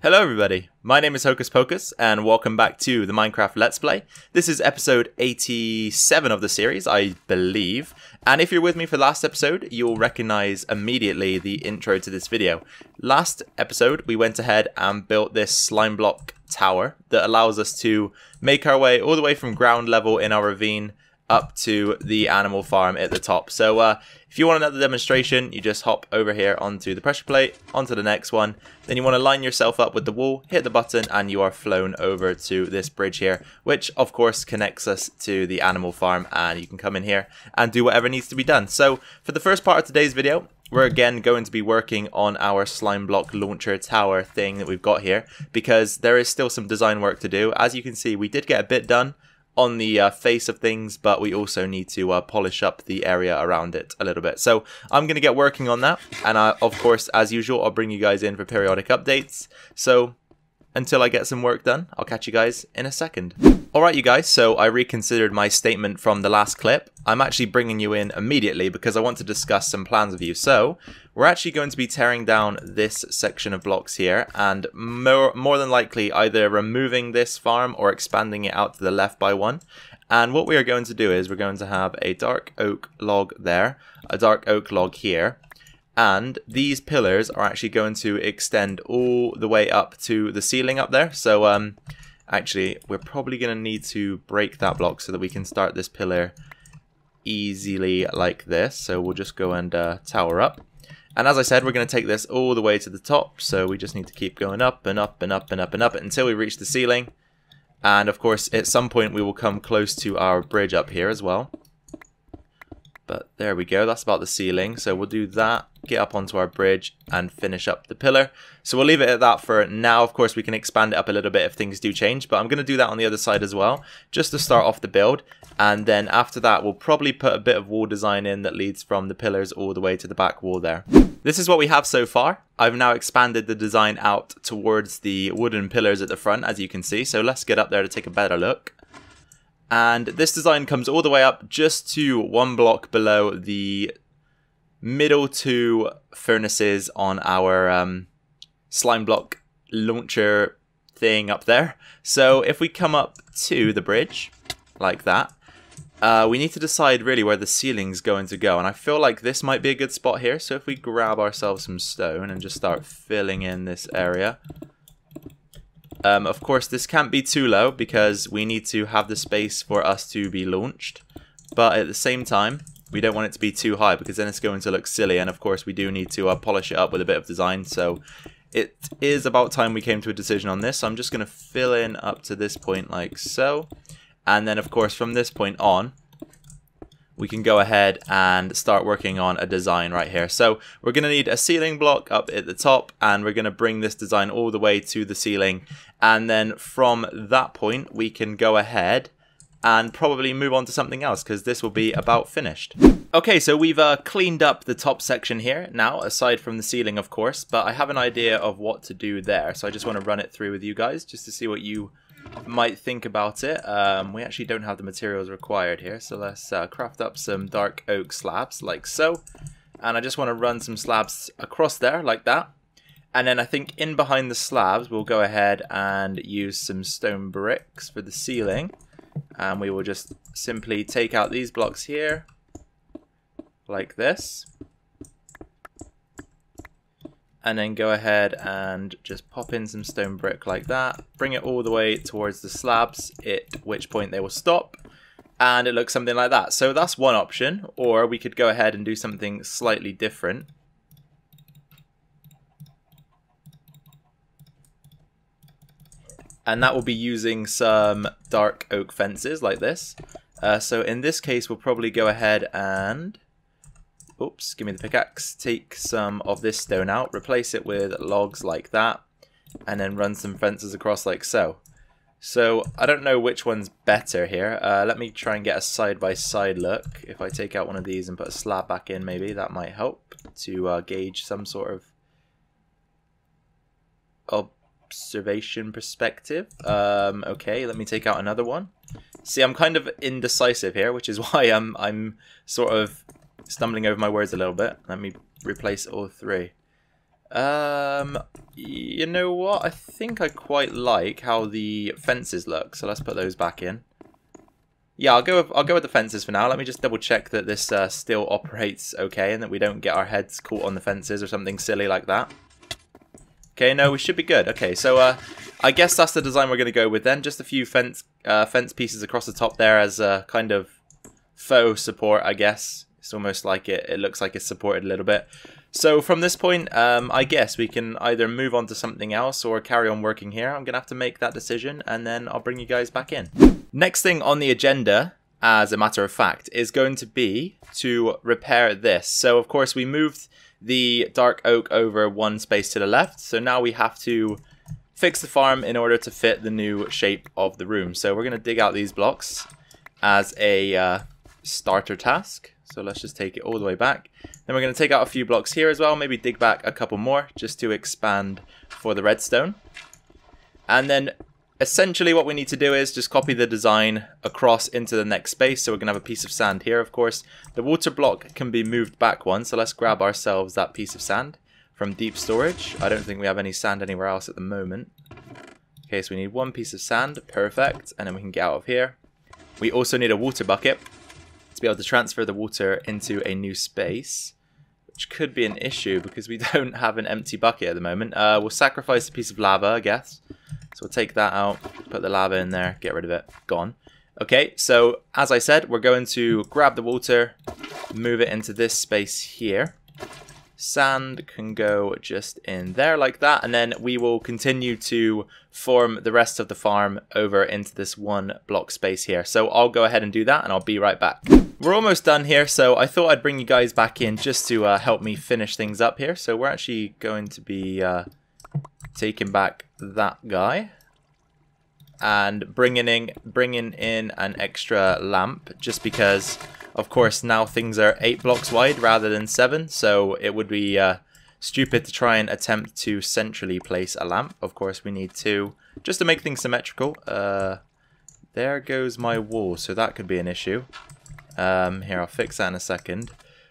Hello everybody, my name is Hocus and welcome back to the Minecraft Let's Play. This is episode 87 of the series, I believe. And if you're with me for the last episode, you'll recognize immediately the intro to this video. Last episode, we went ahead and built this slime block tower that allows us to make our way all the way from ground level in our ravine up to the animal farm at the top. So if you want another demonstration, you just hop over here onto the pressure plate, onto the next one. Then you want to line yourself up with the wall, hit the button, and you are flown over to this bridge here, which of course connects us to the animal farm, and you can come in here and do whatever needs to be done. So for the first part of today's video, we're again going to be working on our slime block launcher tower thing that we've got here, because there is still some design work to do. As you can see, we did get a bit done on the face of things, but we also need to polish up the area around it a little bit. So I'm going to get working on that, and of course, as usual, I'll bring you guys in for periodic updates. So until I get some work done, I'll catch you guys in a second. Alright you guys, so I reconsidered my statement from the last clip. I'm actually bringing you in immediately because I want to discuss some plans with you. So we're actually going to be tearing down this section of blocks here, and more than likely either removing this farm or expanding it out to the left by one. And what we are going to do is we're going to have a dark oak log there, a dark oak log here, and these pillars are actually going to extend all the way up to the ceiling up there. So actually we're probably going to need to break that block so that we can start this pillar easily like this. So we'll just go and tower up. And as I said, we're going to take this all the way to the top. So we just need to keep going up and up and up and up and up until we reach the ceiling. And of course, at some point we will come close to our bridge up here as well. But there we go, that's about the ceiling. So we'll do that, get up onto our bridge and finish up the pillar. So we'll leave it at that for now. Of course, we can expand it up a little bit if things do change, but I'm going to do that on the other side as well, just to start off the build. And then after that, we'll probably put a bit of wall design in that leads from the pillars all the way to the back wall there. This is what we have so far. I've now expanded the design out towards the wooden pillars at the front, as you can see. So let's get up there to take a better look. And this design comes all the way up just to one block below the middle two furnaces on our slime block launcher thing up there. So if we come up to the bridge like that, we need to decide really where the ceiling's going to go. And I feel like this might be a good spot here. So if we grab ourselves some stone and just start filling in this area. Of course, this can't be too low because we need to have the space for us to be launched. But at the same time, we don't want it to be too high because then it's going to look silly. And of course, we do need to polish it up with a bit of design. So it is about time we came to a decision on this. So I'm just going to fill in up to this point like so. And then, of course, from this point on, we can go ahead and start working on a design right here. So we're going to need a ceiling block up at the top, and we're going to bring this design all the way to the ceiling. And then from that point, we can go ahead and probably move on to something else because this will be about finished. Okay, so we've cleaned up the top section here now, aside from the ceiling, of course, but I have an idea of what to do there. So I just want to run it through with you guys just to see what you might think about it. We actually don't have the materials required here, so let's craft up some dark oak slabs like so. And I just want to run some slabs across there like that. And then I think in behind the slabs we'll go ahead and use some stone bricks for the ceiling. And we will just simply take out these blocks here like this. And then go ahead and just pop in some stone brick like that. Bring it all the way towards the slabs, at which point they will stop. And it looks something like that. So that's one option. Or we could go ahead and do something slightly different. And that will be using some dark oak fences like this. So in this case, we'll probably go ahead and... Oops, give me the pickaxe. Take some of this stone out, replace it with logs like that, and then run some fences across like so. So I don't know which one's better here. Let me try and get a side-by-side look. If I take out one of these and put a slab back in, maybe that might help to gauge some sort of observation perspective. Okay, let me take out another one. See, I'm kind of indecisive here, which is why I'm sort of stumbling over my words a little bit. Let me replace all three. You know what? I think I quite like how the fences look. So let's put those back in. Yeah, I'll go with the fences for now. Let me just double check that this still operates okay and that we don't get our heads caught on the fences or something silly like that. Okay, no, we should be good. Okay, so I guess that's the design we're going to go with then. Just a few fence pieces across the top there as a kind of faux support, I guess. It's almost like it looks like it's supported a little bit. So from this point, I guess we can either move on to something else or carry on working here. I'm going to have to make that decision and then I'll bring you guys back in. Next thing on the agenda, as a matter of fact, is going to be to repair this. So of course we moved the dark oak over one space to the left. So now we have to fix the farm in order to fit the new shape of the room. So we're going to dig out these blocks as a starter task. So let's just take it all the way back. Then we're going to take out a few blocks here as well. Maybe dig back a couple more just to expand for the redstone. And then essentially what we need to do is just copy the design across into the next space. So we're going to have a piece of sand here, of course. The water block can be moved back one. So let's grab ourselves that piece of sand from deep storage. I don't think we have any sand anywhere else at the moment. Okay, so we need one piece of sand. Perfect. And then we can get out of here. We also need a water bucket to be able to transfer the water into a new space, which could be an issue because we don't have an empty bucket at the moment. We'll sacrifice a piece of lava, I guess. So we'll take that out, put the lava in there, get rid of it, gone. Okay, so as I said, we're going to grab the water, move it into this space here. Sand can go just in there like that, and then we will continue to form the rest of the farm over into this one block space here. So I'll go ahead and do that and I'll be right back. We're almost done here, so I thought I'd bring you guys back in just to help me finish things up here. So we're actually going to be taking back that guy and bringing in an extra lamp, just because of course now things are 8 blocks wide rather than 7, so it would be stupid to try and attempt to centrally place a lamp. Of course we need to, just to make things symmetrical. There goes my wall, so that could be an issue. Here, I'll fix that in a second.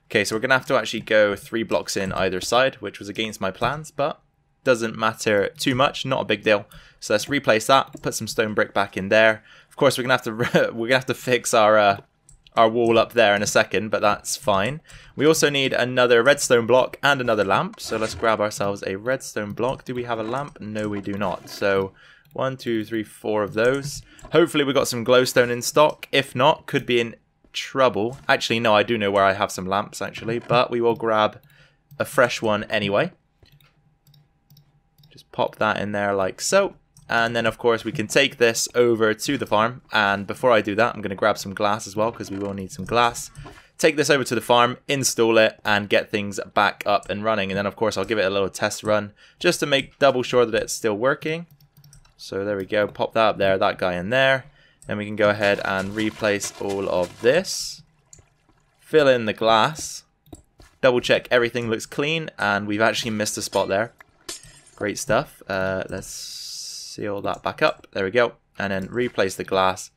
Okay, so we're gonna have to actually go 3 blocks in either side, which was against my plans, but doesn't matter too much, not a big deal. So let's replace that, put some stone brick back in there. Of course we're gonna have to fix our wall up there in a second, but that's fine. We also need another redstone block and another lamp, so let's grab ourselves a redstone block. Do we have a lamp? No, we do not. So 1, 2, 3, 4 of those. Hopefully we got some glowstone in stock. If not, could be in trouble. Actually, no, I do know where I have some lamps actually, but we will grab a fresh one anyway. Just pop that in there like so. And then of course we can take this over to the farm, and before I do that I'm going to grab some glass as well because we will need some glass. Take this over to the farm, install it, and get things back up and running. And then of course I'll give it a little test run just to make double sure that it's still working. So there we go, pop that up there, that guy in there. Then we can go ahead and replace all of this. Fill in the glass. Double check everything looks clean, and we've actually missed a spot there. Great stuff. Let's seal that back up. There we go. And then replace the glass.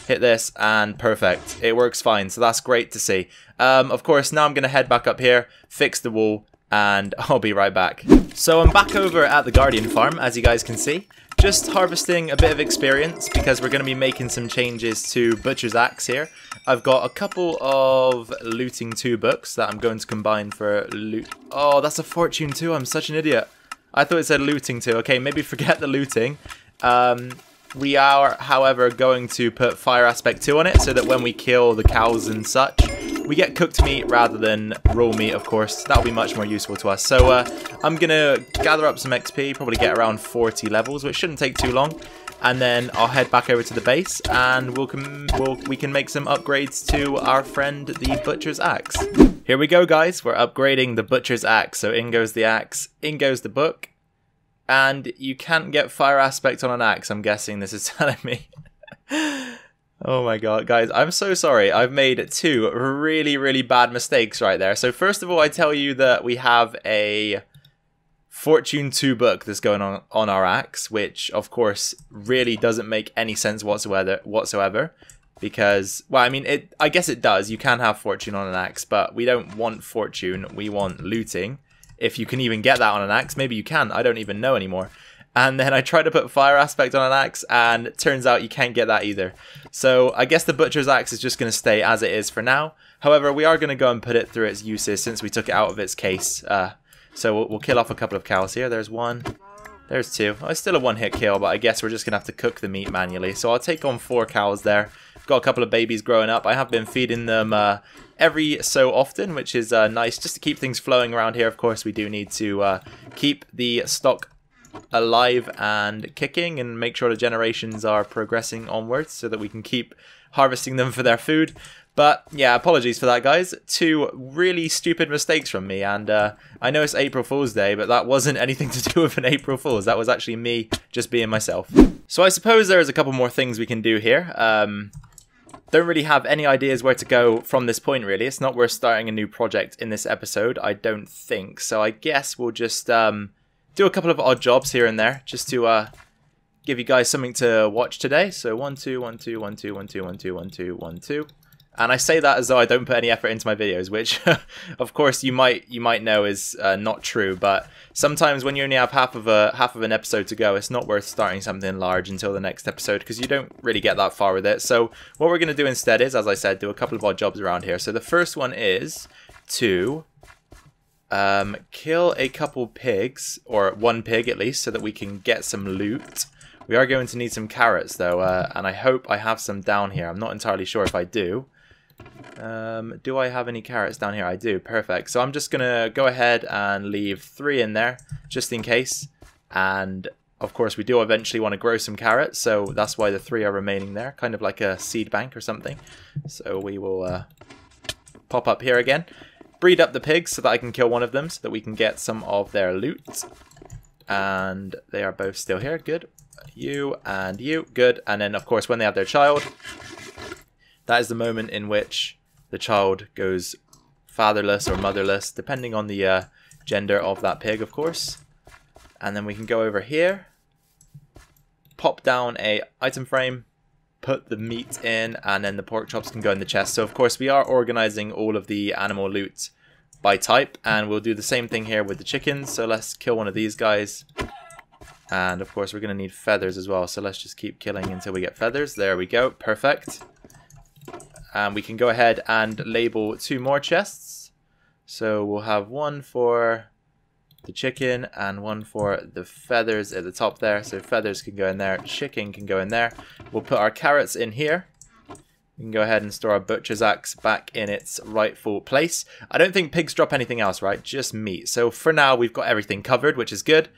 Hit this, and perfect. It works fine, so that's great to see. Of course, now I'm going to head back up here, fix the wall, and I'll be right back. So I'm back over at the Guardian farm, as you guys can see. Just harvesting a bit of experience because we're going to be making some changes to Butcher's Axe here. I've got a couple of looting 2 books that I'm going to combine for loot. Oh, that's a fortune 2. I'm such an idiot. I thought it said looting 2. Okay, maybe forget the looting. We are, however, going to put fire aspect 2 on it so that when we kill the cows and such, we get cooked meat rather than raw meat, of course. That'll be much more useful to us. So I'm going to gather up some XP, probably get around 40 levels, which shouldn't take too long. And then I'll head back over to the base and we can make some upgrades to our friend, the Butcher's Axe. Here we go, guys. We're upgrading the Butcher's Axe. So in goes the axe, in goes the book. And you can't get fire aspect on an axe, I'm guessing this is telling me. Oh my god, guys, I'm so sorry. I've made 2 really, really bad mistakes right there. So first of all, I tell you that we have a Fortune 2 book that's going on our axe, which of course really doesn't make any sense whatsoever. Because, well, I mean, I guess it does. You can have fortune on an axe, but we don't want fortune. We want looting. if you can even get that on an axe. Maybe you can, I don't even know anymore. And then I tried to put fire aspect on an axe, and it turns out you can't get that either. So I guess the butcher's axe is just going to stay as it is for now. However, we are going to go and put it through its uses since we took it out of its case. So we'll kill off a couple of cows here. There's one. There's two. Oh, it's still a one-hit kill, but I guess we're just going to have to cook the meat manually. So I'll take on 4 cows there. Got a couple of babies growing up. I have been feeding them every so often, which is nice just to keep things flowing around here. Of course, we do need to keep the stock alive and kicking and make sure the generations are progressing onwards so that we can keep harvesting them for their food. But yeah, apologies for that, guys. 2 really stupid mistakes from me, and I know it's April Fool's Day, but that wasn't anything to do with an April Fool's. That was actually me just being myself. So I suppose there's a couple more things we can do here. Don't really have any ideas where to go from this point, really. It's not worth starting a new project in this episode, I don't think. So I guess we'll just do a couple of odd jobs here and there, just to give you guys something to watch today. So 1, 2, 1, 2, 1, 2, 1, 2, 1, 2, 1, 2, 1, 2. And I say that as though I don't put any effort into my videos, which, of course, you might know is not true. But sometimes when you only have half of an episode to go, it's not worth starting something large until the next episode because you don't really get that far with it. So what we're going to do instead is, as I said, do a couple of odd jobs around here. So the first one is to kill a couple pigs, or 1 pig at least, so that we can get some loot. We are going to need some carrots though, and I hope I have some down here. I'm not entirely sure if I do. Do I have any carrots down here? I do. Perfect. So I'm just gonna go ahead and leave 3 in there just in case, and of course we do eventually want to grow some carrots, so that's why the 3 are remaining there, kind of like a seed bank or something. So we will pop up here again, breed up the pigs so that I can kill one of them so that we can get some of their loot. And they are both still here. Good. You and you. Good. And then of course when they have their child, that is the moment in which the child goes fatherless or motherless, depending on the gender of that pig, of course. And then we can go over here, pop down a item frame, put the meat in, and then the pork chops can go in the chest. So of course we are organizing all of the animal loot by type, and we'll do the same thing here with the chickens. So let's kill one of these guys. And of course we're going to need feathers as well, so let's just keep killing until we get feathers. There we go. Perfect. And we can go ahead and label 2 more chests. So we'll have 1 for the chicken and 1 for the feathers at the top there. So feathers can go in there, chicken can go in there. We'll put our carrots in here. We can go ahead and store our butcher's axe back in its rightful place. I don't think pigs drop anything else, right? Just meat. So for now we've got everything covered, which is good.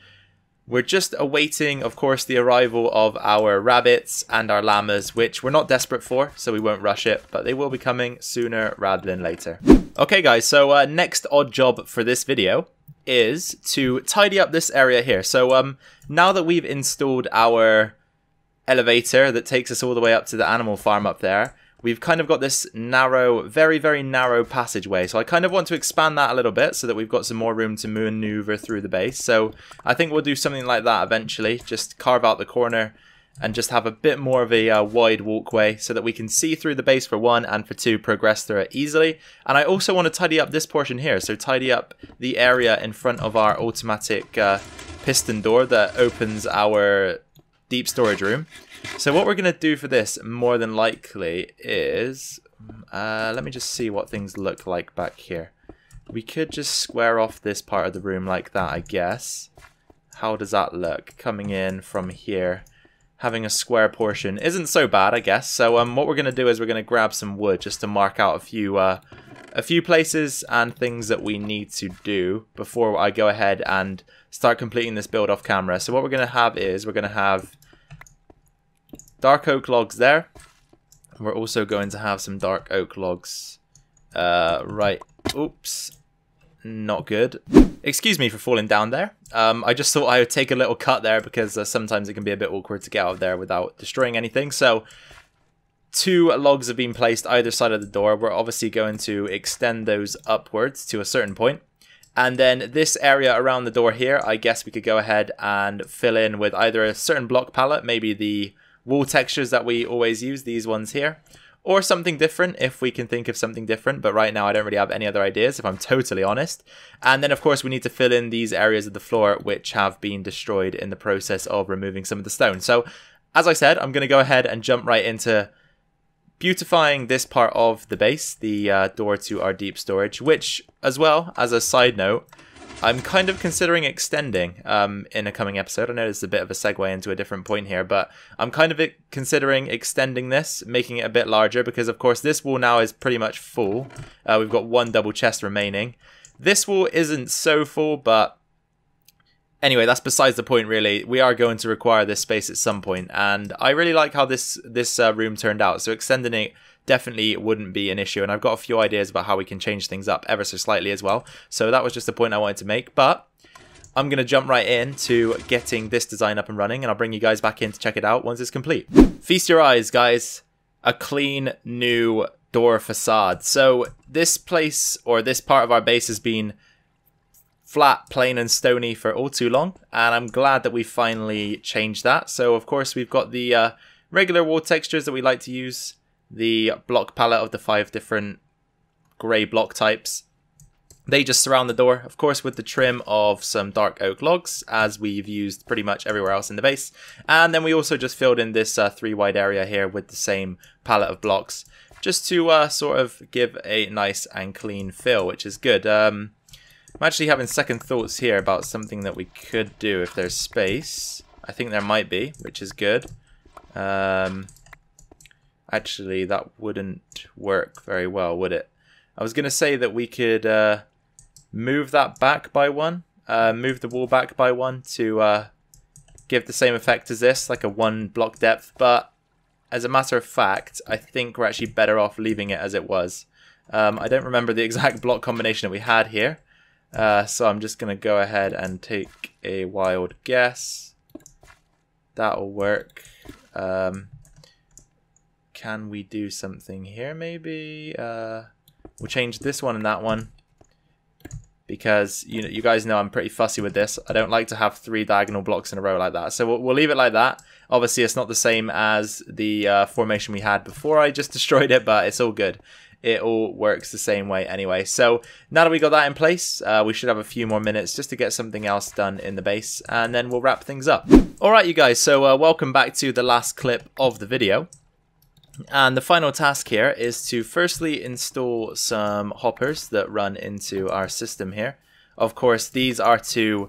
We're just awaiting, of course, the arrival of our rabbits and our llamas, which we're not desperate for, so we won't rush it, but they will be coming sooner rather than later. Okay, guys, so next odd job for this video is to tidy up this area here. So now that we've installed our elevator that takes us all the way up to the animal farm up there, we've kind of got this narrow, very, very narrow passageway. So I kind of want to expand that a little bit so that we've got some more room to maneuver through the base. So I think we'll do something like that eventually. Just carve out the corner and just have a bit more of a wide walkway so that we can see through the base for 1, and for 2, progress through it easily. And I also want to tidy up this portion here. So tidy up the area in front of our automatic piston door that opens our deep storage room. So what we're going to do for this, more than likely, is... let me just see what things look like back here. We could just square off this part of the room like that, I guess. How does that look? Coming in from here, having a square portion isn't so bad, I guess. So what we're going to do is we're going to grab some wood just to mark out a few places and things that we need to do before I go ahead and start completing this build off camera. So what we're going to have is we're going to have dark oak logs there. We're also going to have some dark oak logs right. Oops. Not good. Excuse me for falling down there. I just thought I would take a little cut there because sometimes it can be a bit awkward to get out of there without destroying anything. So 2 logs have been placed either side of the door. We're obviously going to extend those upwards to a certain point. And then this area around the door here, I guess we could go ahead and fill in with either a certain block palette, maybe the wall textures that we always use, these ones here, or something different if we can think of something different. But right now I don't really have any other ideas, if I'm totally honest. And then of course we need to fill in these areas of the floor which have been destroyed in the process of removing some of the stone. So as I said, I'm going to go ahead and jump right into beautifying this part of the base, the door to our deep storage, which as well, as a side note, I'm kind of considering extending in a coming episode. I know it's a bit of a segue into a different point here, but I'm kind of considering extending this, making it a bit larger, because of course this wall now is pretty much full. We've got one double chest remaining. This wall isn't so full, but anyway, that's besides the point really. We are going to require this space at some point, and I really like how this room turned out, so extending it definitely wouldn't be an issue, and I've got a few ideas about how we can change things up ever so slightly as well. So that was just a point I wanted to make, but I'm going to jump right into getting this design up and running, and I'll bring you guys back in to check it out once it's complete. Feast your eyes, guys. A clean new door facade. So this place, or this part of our base, has been flat, plain and stony for all too long, and I'm glad that we finally changed that. So of course we've got the regular wall textures that we like to use, the block palette of the 5 different grey block types. They just surround the door, of course, with the trim of some dark oak logs, as we've used pretty much everywhere else in the base. And then we also just filled in this 3 wide area here with the same palette of blocks, just to sort of give a nice and clean feel, which is good. I'm actually having second thoughts here about something that we could do if there's space. I think there might be, which is good. Actually, that wouldn't work very well, would it? I was going to say that we could move that back by 1, move the wall back by 1 to give the same effect as this, like a 1 block depth, but as a matter of fact, I think we're actually better off leaving it as it was. I don't remember the exact block combination that we had here, so I'm just going to go ahead and take a wild guess. That'll work. Can we do something here maybe? We'll change this one and that one, because you guys know I'm pretty fussy with this. I don't like to have 3 diagonal blocks in a row like that. So we'll leave it like that. Obviously it's not the same as the formation we had before I just destroyed it, but it's all good. It all works the same way anyway. So now that we got that in place, we should have a few more minutes just to get something else done in the base, and then we'll wrap things up. Alright you guys, so welcome back to the last clip of the video. And the final task here is to firstly install some hoppers that run into our system here. Of course, these are to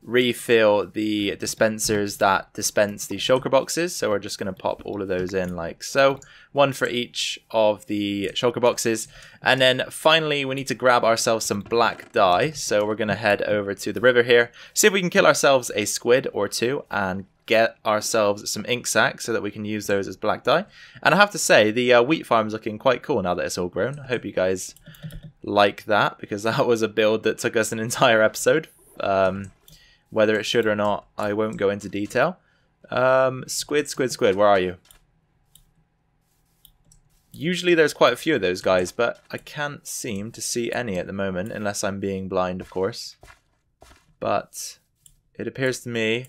refill the dispensers that dispense the shulker boxes. So we're just going to pop all of those in like so. 1 for each of the shulker boxes. And then finally, we need to grab ourselves some black dye. So we're going to head over to the river here, see if we can kill ourselves a squid or 2, and get ourselves some ink sacs so that we can use those as black dye. And I have to say, the wheat farm's looking quite cool now that it's all grown. I hope you guys like that, because that was a build that took us an entire episode. Whether it should or not, I won't go into detail. Squid, where are you? Usually there's quite a few of those guys, but I can't seem to see any at the moment, unless I'm being blind, of course. But it appears to me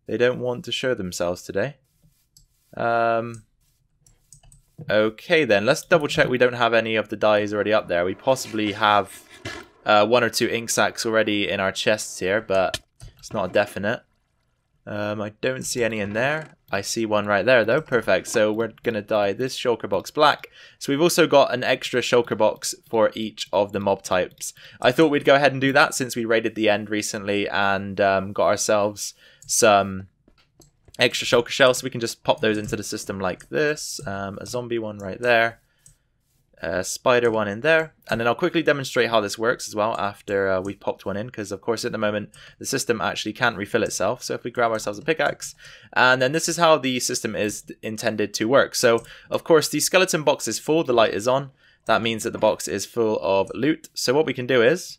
they don't want to show themselves today. Okay then, let's double check we don't have any of the dyes already up there. We possibly have 1 or 2 ink sacs already in our chests here, but it's not a definite. I don't see any in there. I see one right there though, perfect. So we're going to dye this shulker box black. So we've also got an extra shulker box for each of the mob types. I thought we'd go ahead and do that since we raided the end recently and got ourselves some extra shulker shells, so we can just pop those into the system like this. A zombie one right there, a spider one in there, and then I'll quickly demonstrate how this works as well after we've popped one in, because of course at the moment the system actually can't refill itself. So if we grab ourselves a pickaxe, and then this is how the system is intended to work. So of course the skeleton box is full, the light is on. That means that the box is full of loot. So what we can do is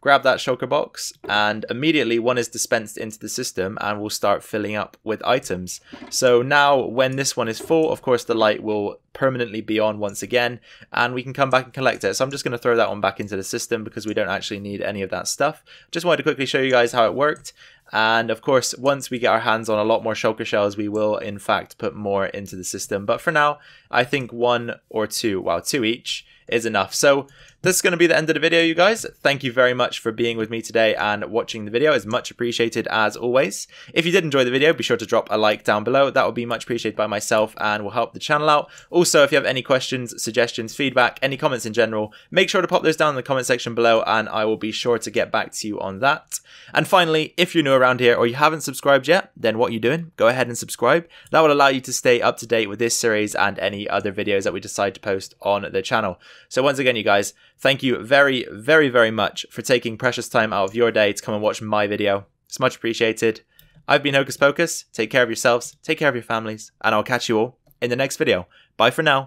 grab that shulker box, and immediately one is dispensed into the system and will start filling up with items. So now when this one is full, of course the light will permanently be on once again, and we can come back and collect it. So I'm just going to throw that one back into the system because we don't actually need any of that stuff. Just wanted to quickly show you guys how it worked. And of course, once we get our hands on a lot more shulker shells, we will in fact put more into the system. But for now, I think 1 or 2, well, 2 each is enough. So this is going to be the end of the video, you guys. Thank you very much for being with me today and watching the video. It's much appreciated as always. If you did enjoy the video, be sure to drop a like down below. That would be much appreciated by myself and will help the channel out. Also, if you have any questions, suggestions, feedback, any comments in general, make sure to pop those down in the comment section below and I will be sure to get back to you on that. And finally, if you're new around here or you haven't subscribed yet, then what are you doing? Go ahead and subscribe. That will allow you to stay up to date with this series and any other videos that we decide to post on the channel. So once again, you guys, thank you very, very, very much for taking precious time out of your day to come and watch my video. It's much appreciated. I've been Hocus Pocus. Take care of yourselves, take care of your families, and I'll catch you all in the next video. Bye for now.